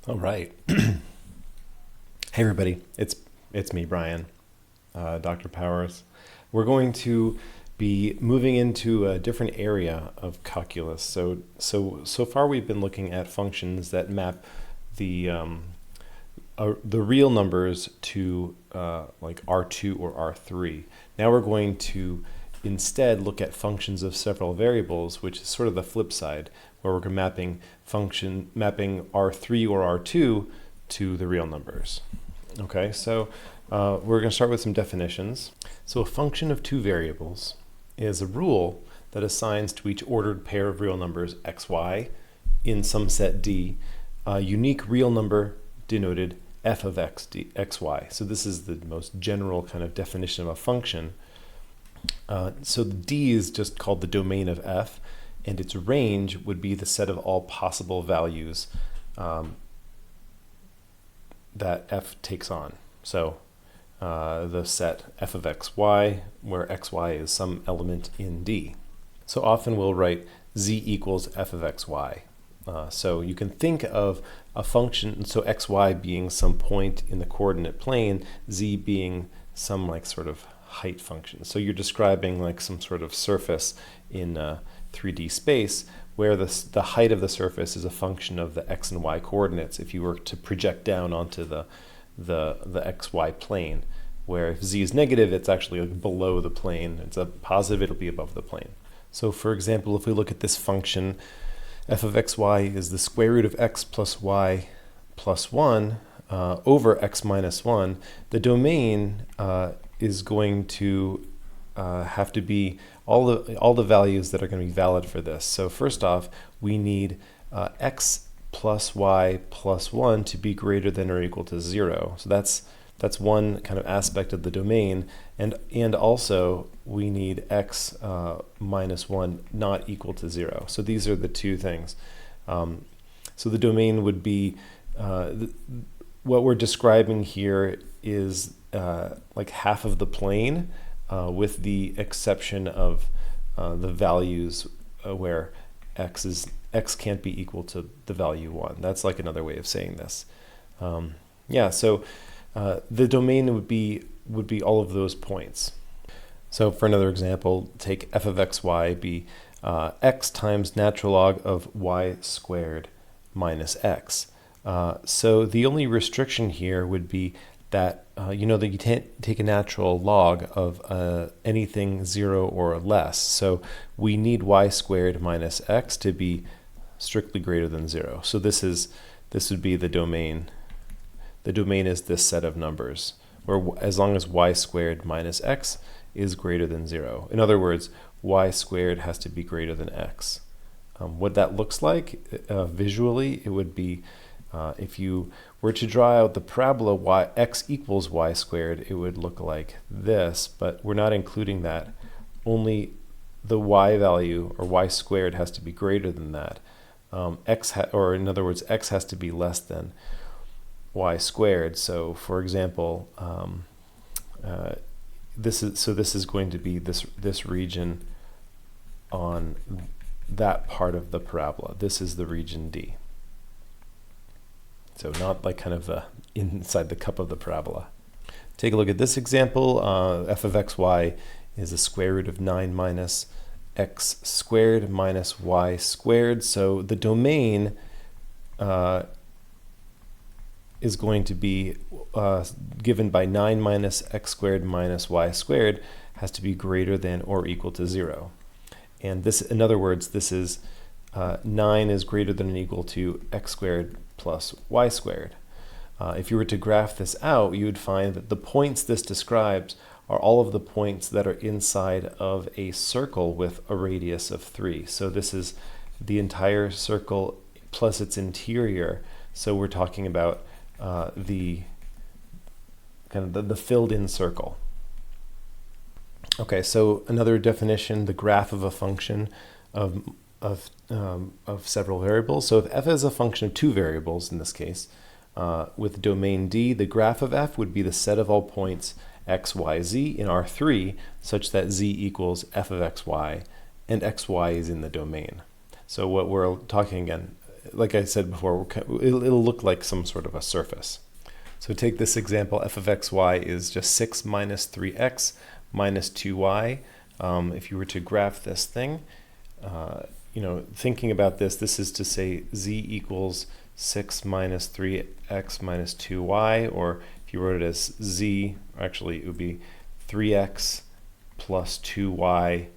All right. Hey everybody, it's me, Brian, Dr. Powers. We're going to be moving into a different area of calculus. So far we've been looking at functions that map the real numbers to like R2 or R3. Now we're going to instead look at functions of several variables, which is sort of the flip side, where we're mapping R3 or R2 to the real numbers. Okay, so we're going to start with some definitions. So a function of two variables is a rule that assigns to each ordered pair of real numbers xy in some set D a unique real number denoted f of xy. So this is the most general kind of definition of a function. So the D is just called the domain of f, and its range would be the set of all possible values that f takes on. So the set f of xy, where xy is some element in D. So often we'll write z equals f of xy. So you can think of a function, so xy being some point in the coordinate plane, z being some like sort of height function. So you're describing like some sort of surface in 3D space where the height of the surface is a function of the x and y coordinates if you were to project down onto the xy plane, where if z is negative, it's actually like below the plane. It's a positive, it'll be above the plane. So for example, if we look at this function, f of xy is the square root of x plus y plus 1 over x minus 1. The domain is going to have to be all the values that are going to be valid for this. So first off, we need x plus y plus 1 to be greater than or equal to 0. So that's one kind of aspect of the domain, and also we need x minus 1 not equal to 0. So these are the two things. So the domain would be, what we're describing here is like half of the plane, with the exception of the values where x can't be equal to the value 1. That's like another way of saying this. So the domain would be all of those points. So for another example, take f of xy be x times natural log of y squared minus x. So the only restriction here would be that you know that you can't take a natural log of anything 0 or less. So we need y squared minus x to be strictly greater than 0. So this would be the domain. The domain is this set of numbers, where as long as y squared minus x is greater than 0. In other words, y squared has to be greater than x. What that looks like visually, it would be if you were to draw out the parabola x equals y squared, it would look like this, but we're not including that. Only the y value, or y squared, has to be greater than that. Or in other words, x has to be less than y squared. So for example, this is going to be this region on that part of the parabola. This is the region D. So not like kind of inside the cup of the parabola. Take a look at this example. F of xy is the square root of 9 minus x squared minus y squared. So the domain is going to be given by 9 minus x squared minus y squared has to be greater than or equal to 0. And this, in other words, this is 9 is greater than or equal to x squared plus y squared. If you were to graph this out, you would find that the points this describes are all of the points that are inside of a circle with a radius of 3. So this is the entire circle plus its interior. So we're talking about the kind of the filled in circle. Okay, so another definition, the graph of a function of several variables. So if f is a function of two variables in this case, with domain D, the graph of f would be the set of all points x, y, z in R3 such that z equals f of xy and xy is in the domain. So what we're talking again like I said before, it'll look like some sort of a surface. So take this example, f of xy is just 6 minus 3x minus 2y. If you were to graph this thing, thinking about this is to say z equals 6 minus 3x minus 2y, or if you wrote it as z, actually it would be 3x plus 2y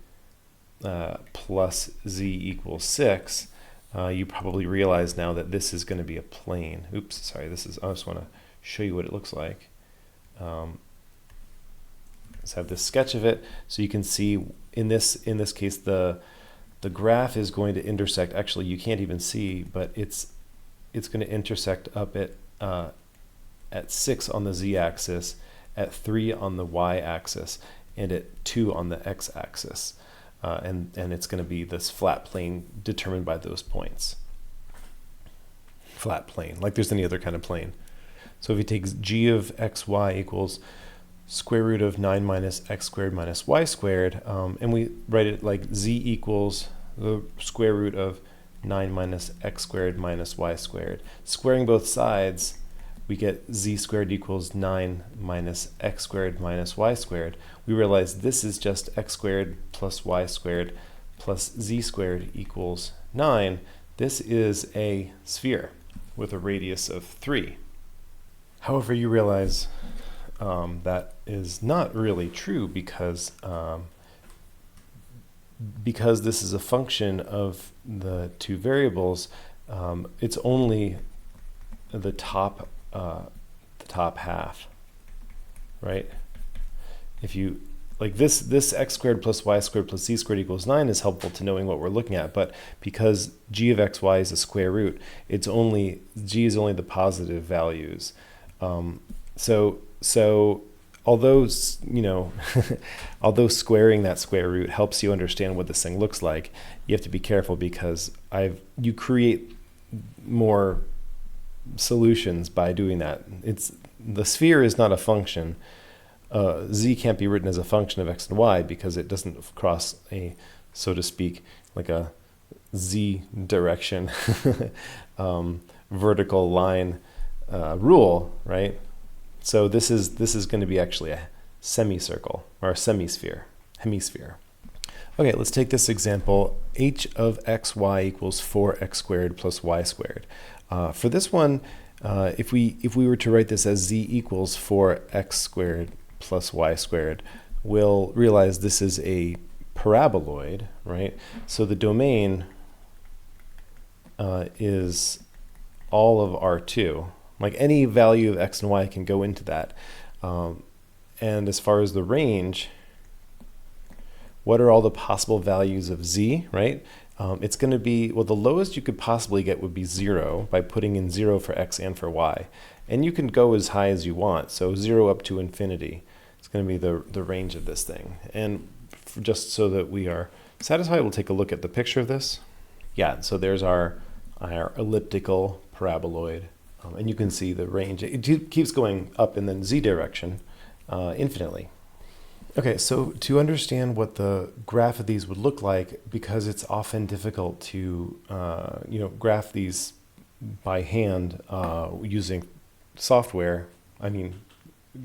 plus z equals 6. You probably realize now that this is going to be a plane. Oops, sorry, I just want to show you what it looks like. Let's have this sketch of it so you can see in this case the graph is going to intersect. Actually, you can't even see, but it's going to intersect up at 6 on the z-axis, at 3 on the y-axis, and at 2 on the x-axis. And it's going to be this flat plane determined by those points. Flat plane, like there's any other kind of plane. So if you take g of xy equals square root of 9 minus x squared minus y squared, and we write it like z equals the square root of 9 minus x squared minus y squared. Squaring both sides, we get z squared equals 9 minus x squared minus y squared. We realize this is just x squared plus y squared plus z squared equals 9. This is a sphere with a radius of 3. However, you realize that is not really true because this is a function of the two variables. It's only the top half, right? If you like this x squared plus y squared plus z squared equals 9 is helpful to knowing what we're looking at, but because g of xy is a square root, g is only the positive values. So although although squaring that square root helps you understand what this thing looks like, you have to be careful because you create more solutions by doing that. The sphere is not a function. Z can't be written as a function of x and y because it doesn't cross a, so to speak, like a z direction vertical line rule, right? So this is going to be actually a semicircle or a hemisphere. Okay, let's take this example. H of xy equals 4x squared plus y squared. For this one, if we were to write this as z equals 4x squared plus y squared, we'll realize this is a paraboloid, right? So the domain is all of R2. Like any value of x and y can go into that. And as far as the range, what are all the possible values of z, right? It's going to be, well, the lowest you could possibly get would be 0 by putting in 0 for x and for y. And you can go as high as you want, so 0 up to infinity. It's going to be the range of this thing. And just so that we are satisfied, we'll take a look at the picture of this. Yeah, so there's our elliptical paraboloid. And you can see the range. It keeps going up in the z direction infinitely. Okay, so to understand what the graph of these would look like, because it's often difficult to graph these by hand using software. I mean,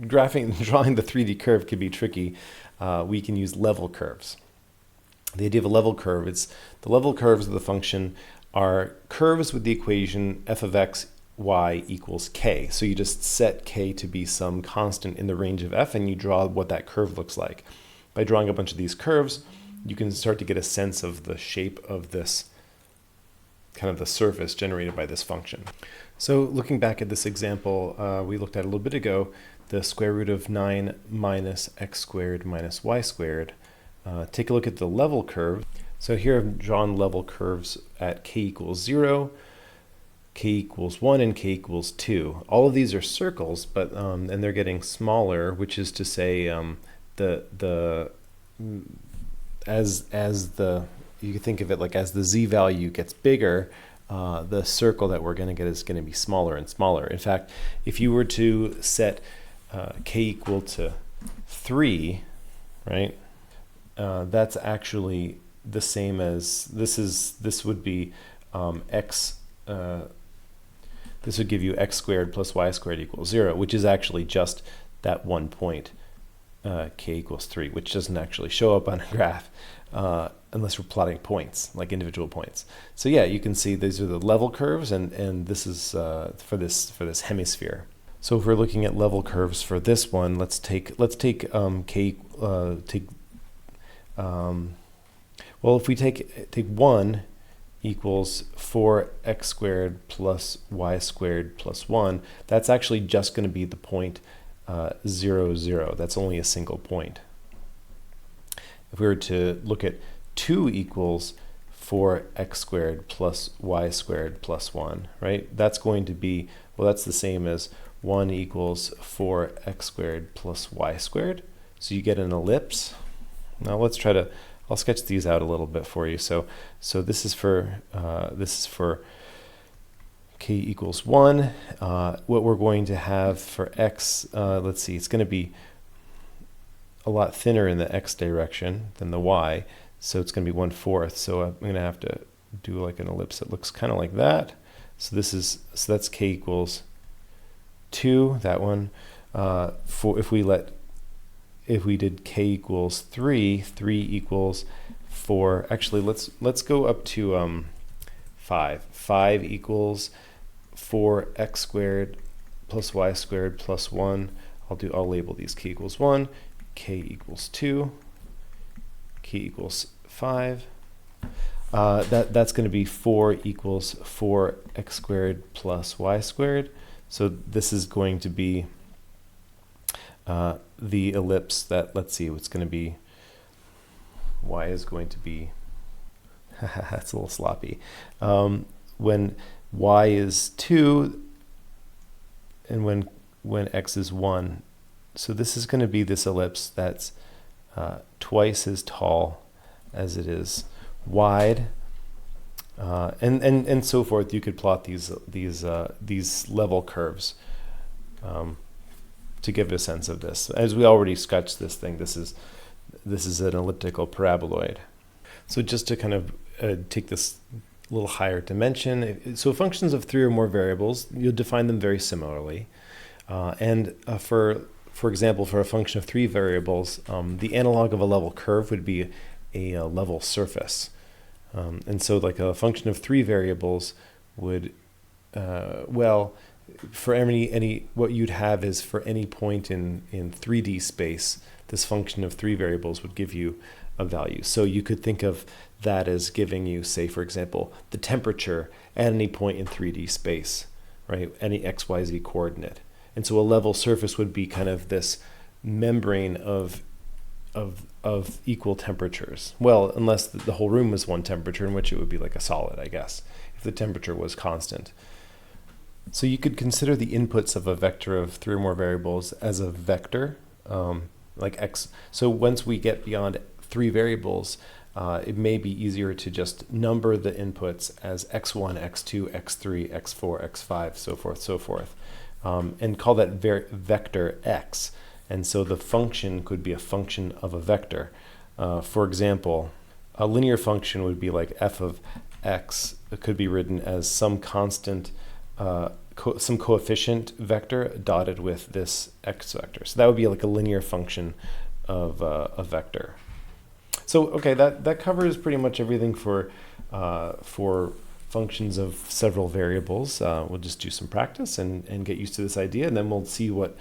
drawing the 3D curve could be tricky. We can use level curves. The idea of a level curve is the level curves of the function are curves with the equation f of x y equals k. So you just set k to be some constant in the range of f, and you draw what that curve looks like. By drawing a bunch of these curves, you can start to get a sense of the shape of this, kind of the surface generated by this function. So looking back at this example we looked at a little bit ago, the square root of 9 minus x squared minus y squared. Take a look at the level curve. So here I've drawn level curves at k equals 0, k equals 1, and k equals 2. All of these are circles, but and they're getting smaller, which is to say you can think of it like as the z value gets bigger, the circle that we're going to get is going to be smaller and smaller. In fact, if you were to set k equal to 3, right, that's actually the same as this would be x this would give you x squared plus y squared equals 0, which is actually just that 1 point, k equals 3, which doesn't actually show up on a graph unless we're plotting points, like individual points. So yeah, you can see these are the level curves, and this is for this hemisphere. So if we're looking at level curves for this one, let's take well, if we take 1 equals 4x squared plus y squared plus 1, that's actually just going to be the point 0, 0. That's only a single point. If we were to look at 2 equals 4x squared plus y squared plus 1, right? That's going to be, well, that's the same as 1 equals 4x squared plus y squared. So you get an ellipse. Now let's try to, I'll sketch these out a little bit for you. So this is for k equals 1. What we're going to have for x, let's see, it's going to be a lot thinner in the x direction than the y, so it's going to be 1/4. So I'm going to have to do like an ellipse that looks kind of like that. So that's k equals 2. That one. If we did k equals 3, 3 equals 4. Actually, let's go up to 5. 5 equals 4x squared plus y squared plus 1. I'll label these k equals 1, k equals 2, k equals 5. That's going to be 4 equals 4x squared plus y squared. So this is going to be the ellipse that, let's see, what's going to be, y is going to be, that's a little sloppy. When y is 2 and when x is 1, so this is going to be this ellipse that's twice as tall as it is wide, and so forth. You could plot these level curves to give a sense of this. As we already sketched this thing, this is an elliptical paraboloid. So just to kind of take this a little higher dimension, so functions of 3 or more variables, you'll define them very similarly. For example, for a function of 3 variables, the analog of a level curve would be a level surface. And so like a function of 3 variables would, well, for what you'd have is for any point in 3D space, this function of 3 variables would give you a value. So you could think of that as giving you, say, for example, the temperature at any point in 3D space, right? Any x, y, z coordinate. And so a level surface would be kind of this membrane of equal temperatures. Well, unless the whole room was one temperature, in which it would be like a solid, I guess, if the temperature was constant. So you could consider the inputs of a vector of 3 or more variables as a vector, like x. So once we get beyond 3 variables, it may be easier to just number the inputs as x1, x2, x3, x4, x5, so forth, and call that vector x. And so the function could be a function of a vector. For example, a linear function would be like f of x. It could be written as some constant, some coefficient vector dotted with this x vector. So that would be like a linear function of a vector. So okay, that covers pretty much everything for functions of several variables. We'll just do some practice and get used to this idea, and then we'll see we'll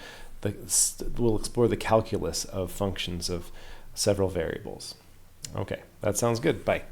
explore the calculus of functions of several variables. Okay, that sounds good. Bye.